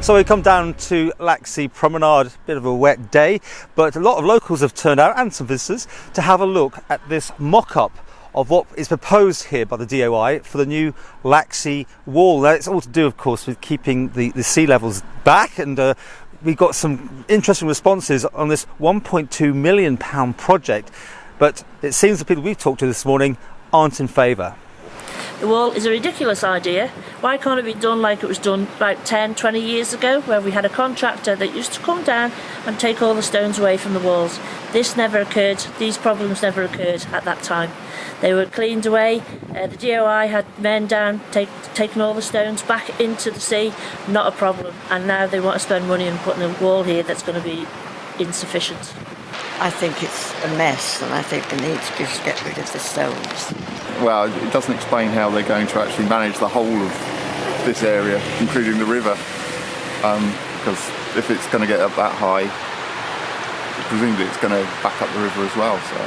So we come down to Laxey Promenade, bit of a wet day, but a lot of locals have turned out and some visitors to have a look at this mock-up of what is proposed here by the DOI for the new Laxey wall. Now, it's all to do, of course, with keeping the sea levels back, and we got some interesting responses on this £1.2 million project, but it seems the people we've talked to this morning aren't in favour. The wall is a ridiculous idea. Why can't it be done like it was done about 10, 20 years ago, where we had a contractor that used to come down and take all the stones away from the walls? This never occurred, these problems never occurred at that time. They were cleaned away, the DOI had men down, taking all the stones back into the sea, not a problem. And now they want to spend money on putting a wall here that's going to be insufficient. I think it's a mess, and I think they need to just get rid of the stones. Well, it doesn't explain how they're going to actually manage the whole of this area, including the river, because if it's going to get up that high, presumably it's going to back up the river as well, so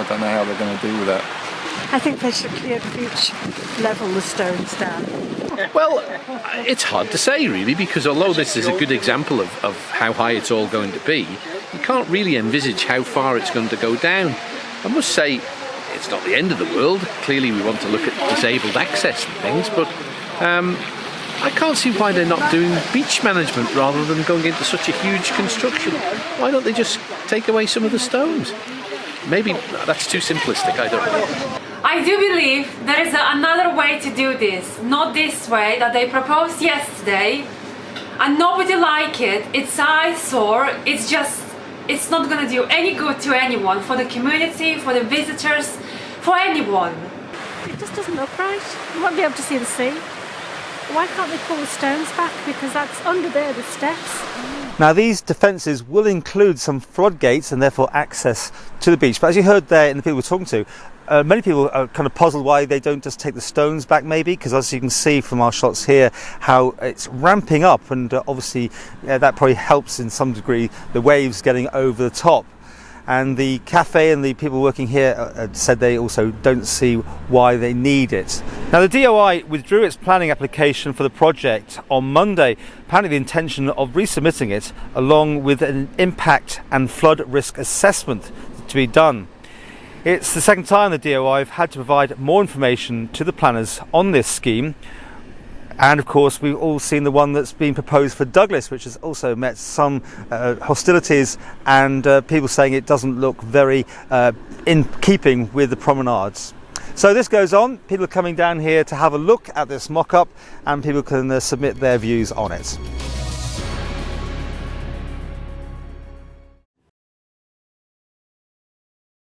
I don't know how they're going to deal with that. I think they should clear the beach, level the stones down. Well, it's hard to say really, because although this is a good example of how high it's all going to be, you can't really envisage how far it's going to go down. I must say, it's not the end of the world. Clearly we want to look at disabled access and things, but I can't see why they're not doing beach management rather than going into such a huge construction. Why don't they just take away some of the stones? Maybe that's too simplistic, I don't know. I do believe there is another way to do this, not this way that they proposed yesterday, and nobody like it. It's eyesore, it's not going to do any good to anyone, for the community, for the visitors, for anyone. It just doesn't look right. You won't be able to see the sea. Why can't they pull the stones back? Because that's under there, the steps. Now, these defences will include some floodgates and therefore access to the beach. But as you heard there in the people we're talking to, many people are kind of puzzled why they don't just take the stones back, maybe, because as you can see from our shots here, how it's ramping up, and obviously that probably helps in some degree the waves getting over the top. And the cafe and the people working here said they also don't see why they need it. Now, the DOI withdrew its planning application for the project on Monday, apparently the intention of resubmitting it along with an impact and flood risk assessment to be done. It's the second time the DOI have had to provide more information to the planners on this scheme. And of course, we've all seen the one that's been proposed for Douglas, which has also met some hostilities and people saying it doesn't look very in keeping with the promenades. So this goes on. People are coming down here to have a look at this mock-up, and people can submit their views on it.